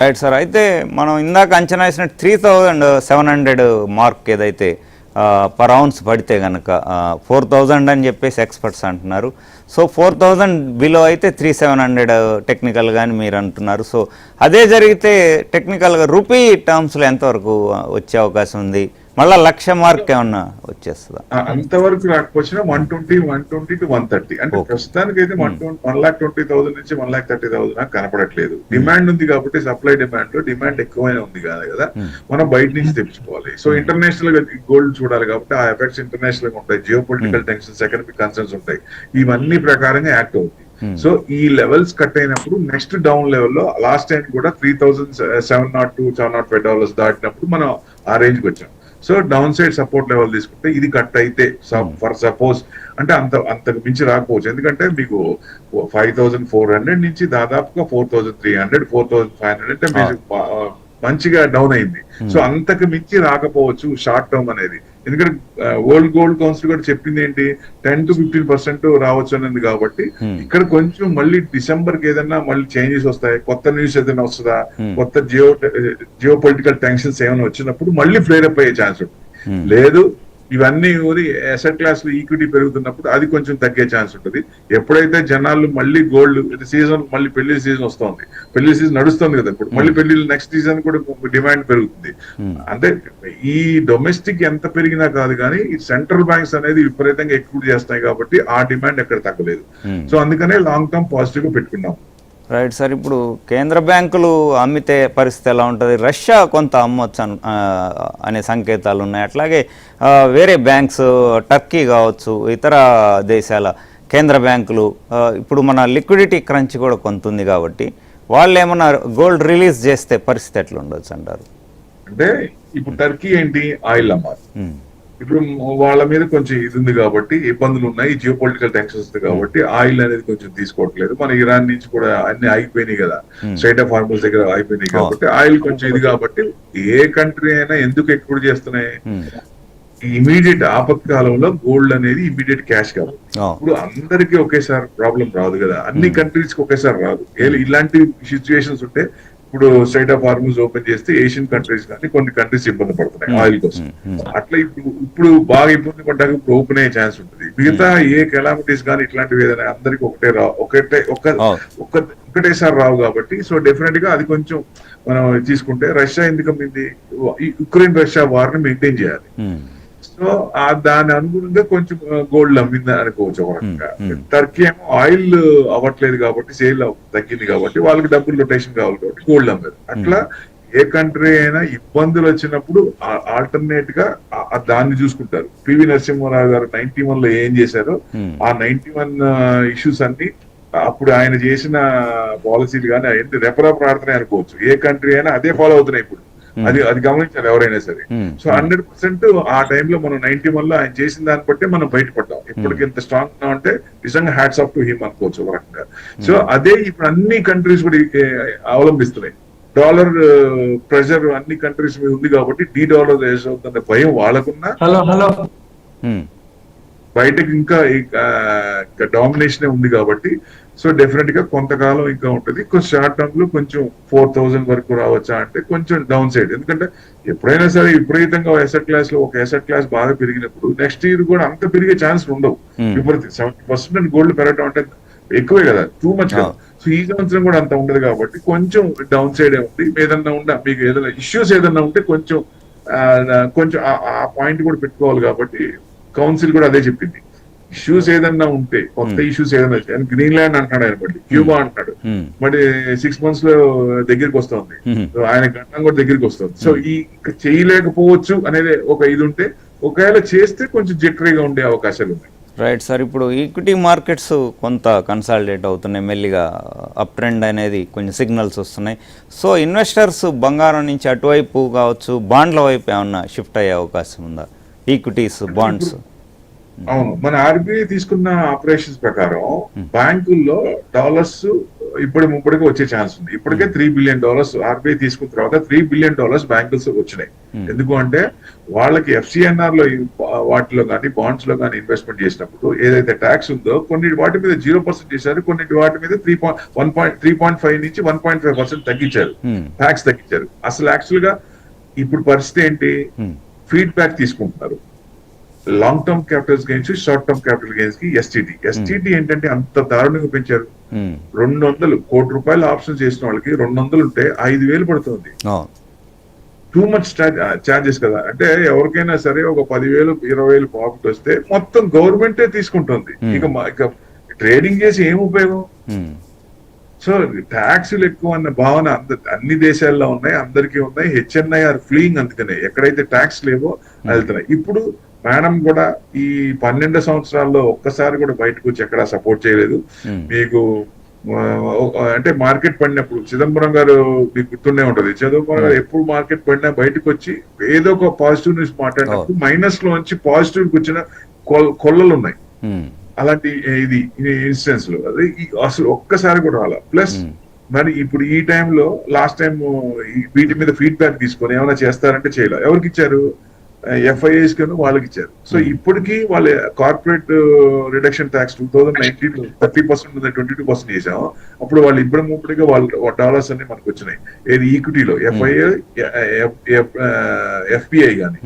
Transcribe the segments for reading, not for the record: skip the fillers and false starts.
Right sir. అయితే మనం ఇందాక అంచనా వేసినట్టు 3700 మార్క్ ఏదైతే పర్ ఔన్స్ పడితే కనుక 4000 అని చెప్పేసి ఎక్స్పర్ట్స్ అంటున్నారు. సో 4000 బిలో అయితే 3700 టెక్నికల్ కానీ మీరు అంటున్నారు. సో అదే జరిగితే టెక్నికల్గా రూపీ టర్మ్స్లో ఎంతవరకు వచ్చే అవకాశం ఉంది? మళ్ళీ 1,00,000 మార్క్ ఏమన్నా వచ్చేస్తుందా? అంతవరకు రాకపోయినా 120 to 130 అంటే ప్రస్తుతానికి అయితే 1,20,000 నుంచి 1,30,000 కనపడట్లేదు. డిమాండ్ ఉంది కాబట్టి సప్లై డిమాండ్ లో డిమాండ్ ఎక్కువైనా ఉంది కదా, మనం బయట నుంచి తెచ్చుకోవాలి. సో ఇంటర్నేషనల్ గా గోల్డ్ చూడాలి కాబట్టి ఆ ఎఫెక్ట్స్ ఇంటర్నేషనల్ గా ఉంటాయి, geo political tensions, economic concerns ఉంటాయి. ఇవన్నీ ప్రకారంగా యాక్ట్ అవుతుంది. సో ఈ లెవెల్స్ కట్ అయినప్పుడు నెక్స్ట్ డౌన్ లెవెల్ లో లాస్ట్ టైం కూడా $3,702, $705 దాటినప్పుడు మనం ఆ రేంజ్ కి వచ్చాం. So down side support level తీసుకుంటే ఇది కట్ అయితే ఫర్ సపోజ్ అంటే అంతకు మించి రాకపోవచ్చు. ఎందుకంటే మీకు 5,400 నుంచి దాదాపుగా 4,300, 4,500 అంటే మీరు మంచిగా డౌన్ అయింది. సో అంతకు మించి రాకపోవచ్చు షార్ట్ టర్మ్ అనేది. ఎందుకంటే వరల్డ్ గోల్డ్ కౌన్సిల్ కూడా చెప్పింది ఏంటి, 10 to 15% రావచ్చు అనేది. కాబట్టి ఇక్కడ కొంచెం మళ్ళీ డిసెంబర్ కి ఏదైనా మళ్ళీ చేంజెస్ వస్తాయి, కొత్త న్యూస్ ఏదైనా వస్తుందా, కొత్త జియో పొలిటికల్ టెన్షన్స్ ఏమైనా వచ్చినప్పుడు మళ్ళీ ఫ్లేర్ అప్ అయ్యే ఛాన్స్ ఉంటుంది. లేదు ఇవన్నీ అసెట్ క్లాస్ లో ఈక్విటీ పెరుగుతున్నప్పుడు అది కొంచెం తగ్గే ఛాన్స్ ఉంటుంది. ఎప్పుడైతే జనాలు మళ్ళీ గోల్డ్ సీజన్, మళ్ళీ పెళ్లి సీజన్ వస్తుంది, పెళ్లి సీజన్ నడుస్తుంది కదా ఇప్పుడు, మళ్ళీ పెళ్లి నెక్స్ట్ సీజన్ కూడా డిమాండ్ పెరుగుతుంది. అంటే ఈ డొమెస్టిక్ ఎంత పెరిగినా కాదు కానీ ఈ సెంట్రల్ బ్యాంక్స్ అనేది విపరీతంగా ఎక్కువ చేస్తాయి కాబట్టి ఆ డిమాండ్ ఎక్కడ తగ్గలేదు. సో అందుకనే లాంగ్ టర్మ్ పాజిటివ్ గా పెట్టుకున్నాం. Right sir. ఇప్పుడు కేంద్ర బ్యాంకులు అమ్మితే పరిస్థితి ఎలా ఉంటుంది? రష్యా కొంత అమ్మొచ్చు అనే సంకేతాలు ఉన్నాయి. అట్లాగే వేరే బ్యాంక్స్, టర్కీ కావచ్చు, ఇతర దేశాల కేంద్ర బ్యాంకులు ఇప్పుడు మన లిక్విడిటీ క్రంచ్ కూడా కొంత ఉంది కాబట్టి వాళ్ళు ఏమన్నా గోల్డ్ రిలీజ్ చేస్తే పరిస్థితి ఎట్లా ఉండొచ్చు అంటారు? అంటే ఇప్పుడు టర్కీ ఏంటి, ఆయిల్ అమ్మాలి. ఇప్పుడు వాళ్ళ మీద కొంచెం ఇది ఉంది కాబట్టి ఇబ్బందులు ఉన్నాయి, జియో పొలిటికల్ టెన్షన్స్ కాబట్టి ఆయిల్ అనేది కొంచెం తీసుకోవట్లేదు. మన ఇరాన్ నుంచి కూడా అన్ని ఆగిపోయినాయి కదా, స్ట్రైట్ ఆఫ్ హార్మోన్స్ దగ్గర ఆగిపోయినాయి కాబట్టి ఆయిల్ కొంచెం ఇది కాబట్టి ఏ కంట్రీ అయినా ఎందుకు ఎక్కువ చేస్తున్నాయి, ఇమీడియట్ ఆపత్కాలంలో గోల్డ్ అనేది ఇమీడియట్ క్యాష్ కావాలి. ఇప్పుడు అందరికీ ఒకేసారి ప్రాబ్లం రాదు కదా, అన్ని కంట్రీస్ కి ఒకేసారి రాదు. ఇలాంటి సిచ్యువేషన్స్ ఉంటే ఇప్పుడు స్ట్రైట్ ఆఫ్ హార్మోన్స్ ఓపెన్ చేస్తే ఏషియన్ కంట్రీస్ కానీ కొన్ని కంట్రీస్ ఇబ్బంది పడుతున్నాయి ఆయిల్ కోసం. అట్లా ఇప్పుడు బాగా ఇబ్బంది పడ్డాక ఇప్పుడు ఓపెన్ అయ్యే ఛాన్స్ ఉంటుంది. మిగతా ఏ కెలామిటీస్ కానీ ఇట్లాంటివి ఏదైనా అందరికి ఒకటేసారి రావు కాబట్టి సో డెఫినెట్ గా అది కొంచెం మనం తీసుకుంటే రష్యా ఎందుకు అమ్మింది, యుక్రెయిన్ రష్యా వార్ ని మెయింటైన్ చేయాలి. సో దాని అనుగుణంగా కొంచెం గోల్డ్ అమ్మింది అనుకోవచ్చు ఒక రకంగా. టర్కీ ఏమో ఆయిల్ అవ్వట్లేదు కాబట్టి, సేల్ తగ్గింది కాబట్టి వాళ్ళకి డబ్బులు రొటేషన్ కావాలి కాబట్టి గోల్డ్ అమ్మారు. అట్లా ఏ కంట్రీ అయినా ఇబ్బందులు వచ్చినప్పుడు ఆల్టర్నేట్ గా దాన్ని చూసుకుంటారు. పివి నరసింహారావు గారు 91 లో ఏం చేశారో ఆ 91 ఇష్యూస్ అన్ని అప్పుడు ఆయన చేసిన పాలసీలు కానీ ఏంటి రెపరెప ఆడుతున్నాయి అనుకోవచ్చు. ఏ కంట్రీ అయినా అదే ఫాలో అవుతున్నాయి ఇప్పుడు. అది గమనించాలి ఎవరైనా సరే. సో 100% ఆ టైంలో మనం 91 లో ఆయన చేసిన దాన్ని బట్టి మనం బయటపడ్డాం. ఇప్పటికి ఇంత స్ట్రాంగ్ గా ఉంటే నిజంగా హ్యాట్స్ ఆఫ్ టు హిమ్ అనుకోవచ్చు ఒక రకంగా. సో అదే ఇప్పుడు అన్ని కంట్రీస్ కూడా అవలంబిస్తున్నాయి. డాలర్ ప్రెషర్ అన్ని కంట్రీస్ మీద ఉంది కాబట్టి డీ-డాలరైజ్ అవుతున్న భయం వాళ్ళకున్నా బయటకి ఇంకా డామినేషన్ ఉంది కాబట్టి సో డెఫినెట్ గా కొంతకాలం ఇంకా ఉంటుంది. షార్ట్ టర్మ్ లో కొంచెం 4,000 వరకు రావచ్చా అంటే కొంచెం డౌన్ సైడ్. ఎందుకంటే ఎప్పుడైనా సరే విపరీతంగా అసెట్ క్లాస్ లో ఒక అసెట్ క్లాస్ బాగా పెరిగినప్పుడు నెక్స్ట్ ఇయర్ కూడా అంత పెరిగే ఛాన్స్ ఉండవు. విపరీతం 70% గోల్డ్ పెరగడం అంటే ఎక్కువే కదా, టూ మచ్ కదా. సో ఈ సంవత్సరం కూడా అంత ఉండదు కాబట్టి కొంచెం డౌన్ సైడ్ ఉంది. ఏదన్నా ఉందా మీకు ఏదైనా ఇష్యూస్ ఏదన్నా ఉంటే కొంచెం ఆ పాయింట్ కూడా పెట్టుకోవాలి కాబట్టి కౌన్సిల్ కూడా అదే చెప్పింది. ఇష్యూస్ ఏదన్నా ఉంటే, కొత్త ఇష్యూస్ ఏదైనా, గ్రీన్లాండ్ అంటున్నాడు ఆయన, బట్టి క్యూబా అంటున్నాడు, మరి 6 months లో దగ్గరికి వస్తుంది, ఆయన గంటం కూడా దగ్గరికి వస్తుంది. సో ఈ చేయలేకపోవచ్చు అనేది ఒక ఇది ఉంటే, ఒకవేళ చేస్తే కొంచెం జట్రీగా ఉండే అవకాశాలు ఉన్నాయి. Right sir. ఇప్పుడు ఈక్విటీ మార్కెట్స్ కొంత కన్సాలిడేట్ అవుతున్నాయి, మెల్లిగా అప్ ట్రెండ్ అనేది కొంచెం సిగ్నల్స్ వస్తున్నాయి. సో ఇన్వెస్టర్స్ బంగారం నుంచి అటువైపు కావచ్చు, బాండ్ల వైపు ఏమన్నా షిఫ్ట్ అయ్యే అవకాశం ఉందా? Equities, bonds. అవును, మన ఆర్బీఐ తీసుకున్న ఆపరేషన్స్ ప్రకారం బ్యాంకుల్లో డాలర్స్ ఇప్పటికి వచ్చే ఛాన్స్ ఉంది. ఇప్పటికే $3 బిలియన్ ఆర్బీఐ తీసుకున్న తర్వాత $3 బిలియన్ బ్యాంకులు వచ్చినాయి. ఎందుకు అంటే వాళ్ళకి FCNR లో వాటిలో కానీ బాండ్స్ లో కానీ ఇన్వెస్ట్మెంట్ చేసినప్పుడు ఏదైతే ట్యాక్స్ ఉందో కొన్ని వాటి మీద 0% చేశారు, కొన్ని వాటి మీద 3.5 నుంచి 1.5% తగ్గించారు, ట్యాక్స్ తగ్గించారు. అసలు యాక్చువల్ గా ఇప్పుడు పరిస్థితి ఏంటి, ఫీడ్బ్యాక్ తీసుకుంటున్నారు long term capital gains, short term capital gains కి ఎస్టీటీ ఏంటంటే అంత దారుణంగా పెంచారు. 200 కోటి రూపాయలు ఆప్షన్ చేసిన వాళ్ళకి 200 ఉంటే 5,000 పడుతుంది. టూ మచ్ ఛార్జెస్ కదా. అంటే ఎవరికైనా సరే ఒక 10,000 20,000 ప్రాఫిట్ వస్తే మొత్తం గవర్నమెంటే తీసుకుంటుంది. ఇక ట్రేడింగ్ చేసి ఏం ఉపయోగం? సో ట్యాక్సులు ఎక్కువ అన్న భావన అన్ని దేశాల్లో ఉన్నాయి, అందరికీ ఉన్నాయి. HNI are fleeing. అందుకనే ఎక్కడైతే ట్యాక్స్ లేవో వెళ్తున్నాయి. ఇప్పుడు మేడం కూడా ఈ 12 సంవత్సరాల్లో ఒక్కసారి కూడా బయటకు వచ్చి ఎక్కడా సపోర్ట్ చేయలేదు. మీకు అంటే మార్కెట్ పడినప్పుడు చిదంబరం గారు మీకు గుర్తుండే ఉంటది, చిదంబరం గారు ఎప్పుడు మార్కెట్ పడినా బయటకు వచ్చి ఏదో ఒక పాజిటివ్ న్యూస్ మాట్లాడినప్పుడు మైనస్ లో నుంచి పాజిటివ్ వచ్చిన కొల్లలు ఉన్నాయి. అలాంటి ఇది ఇన్సిడెంట్స్ లో అది అసలు ఒక్కసారి కూడా రాలా. ప్లస్ మరి ఇప్పుడు ఈ టైంలో లాస్ట్ టైం వీటి మీద ఫీడ్బ్యాక్ తీసుకొని ఏమైనా చేస్తారంటే చేయలే. ఎవరికి ఇచ్చారు? FIIs కను వాళ్ళకి ఇచ్చారు. సో ఇప్పటికీ వాళ్ళ కార్పొరేట్ రిడక్షన్ ట్యాక్స్ 2019 30% 22% చేసాము. అప్పుడు వాళ్ళు ఇప్పటిగా వాళ్ళ డాలర్స్ అన్ని మనకు వచ్చినాయి. ఏది ఈక్విటీలో FPI కానీ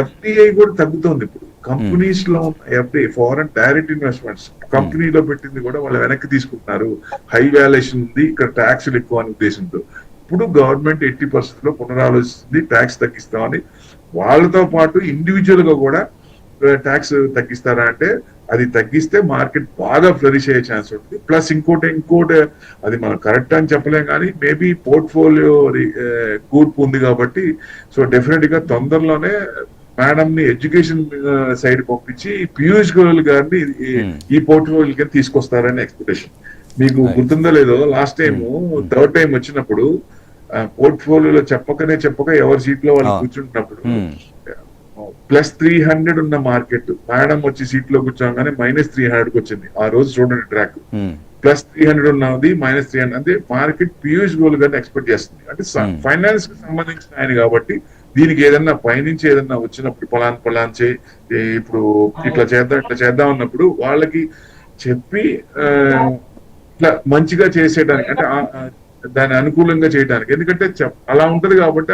FDI కూడా తగ్గుతుంది. ఇప్పుడు కంపెనీస్ లో FDI ఫారెన్ డైరెక్ట్ ఇన్వెస్ట్మెంట్స్ కంపెనీలో పెట్టింది కూడా వాళ్ళు వెనక్కి తీసుకుంటున్నారు. హై వాల్యుయేషన్ ఉంది, ఇక్కడ ట్యాక్స్లు ఎక్కువ అనే ఉద్దేశంతో ఇప్పుడు గవర్నమెంట్ 80% పునరాలోచిస్తుంది, ట్యాక్స్ తగ్గిస్తామని. వాళ్ళతో పాటు ఇండివిజువల్ గా కూడా ట్యాక్స్ తగ్గిస్తారా అంటే అది తగ్గిస్తే మార్కెట్ బాగా ఫ్లరిష్ అయ్యే ఛాన్స్ ఉంటుంది. ప్లస్ ఇంకోటి అది మనం కరెక్ట్ అని చెప్పలేం కానీ మేబీ పోర్ట్ఫోలియో కూర్పు ఉంది కాబట్టి సో డెఫినెట్ గా తొందరలోనే మేడం ని ఎడ్యుకేషన్ సైడ్ పంపించి పీయూష్ గోయల్ గారిని ఈ పోర్ట్ఫోలియో తీసుకొస్తారని ఎక్స్పెక్టేషన్. మీకు గుర్తుందో లేదో లాస్ట్ టైం థర్డ్ టైం వచ్చినప్పుడు పోర్ట్ఫోలియోలో చెప్పక ఎవరి సీట్ లో వాళ్ళు కూర్చుంటున్నప్పుడు +300 ఉన్న మార్కెట్ మేడం వచ్చి సీట్ లో కూర్చోగానే -300 కి వచ్చింది. ఆ రోజు చూడండి ట్రాక్ +300 ఉన్నది -300 అంటే మార్కెట్ పీయూష్ గోయల్ గారిని ఎక్స్పెక్ట్ చేస్తుంది. అంటే ఫైనాన్స్ కి సంబంధించిన ఆయన కాబట్టి దీనికి ఏదన్నా పైనుంచి ఏదన్నా వచ్చినప్పుడు పొలాన్ ఇప్పుడు ఇట్లా చేద్దాం అన్నప్పుడు వాళ్ళకి చెప్పి ఇట్లా మంచిగా చేసేయడానికి అంటే దాన్ని అనుకూలంగా చేయడానికి, ఎందుకంటే అలా ఉంటది కాబట్టి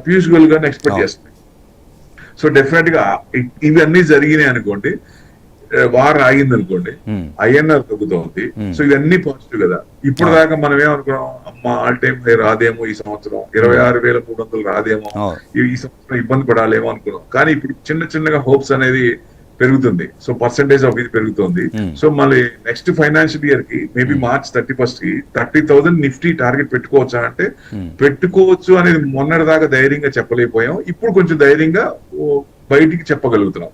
పీయూష్ గోయల్ గారిని ఎక్స్పెక్ట్ చేస్తుంది. సో డెఫినెట్ గా ఇవన్నీ జరిగినాయి అనుకోండి, వార్ ఆగింది అనుకోండి, INR తగ్గుతుంది. సో ఇవన్నీ పాజిటివ్ కదా. ఇప్పుడు దాకా మనం ఏమనుకున్నాం, అమ్మ ఆల్ టైమ్ హై రాదేమో ఈ సంవత్సరం, 26,300 రాదేమో, ఈ సంవత్సరం ఇబ్బంది పడాలేమో అనుకున్నాం. కానీ ఇప్పుడు చిన్నగా హోప్స్ అనేది పెరుగుతుంది. సో పర్సెంటేజ్ ఆఫ్ ఇది పెరుగుతుంది. సో మళ్ళీ నెక్స్ట్ ఫైనాన్షియల్ ఇయర్ కి మేబీ March 31 కి 30,000 నిఫ్టీ టార్గెట్ పెట్టుకోవచ్చా అంటే పెట్టుకోవచ్చు అనేది మొన్నటి దాకా ధైర్యంగా చెప్పలేకపోయాం. ఇప్పుడు కొంచెం ధైర్యంగా బయటికి చెప్పగలుగుతున్నాం.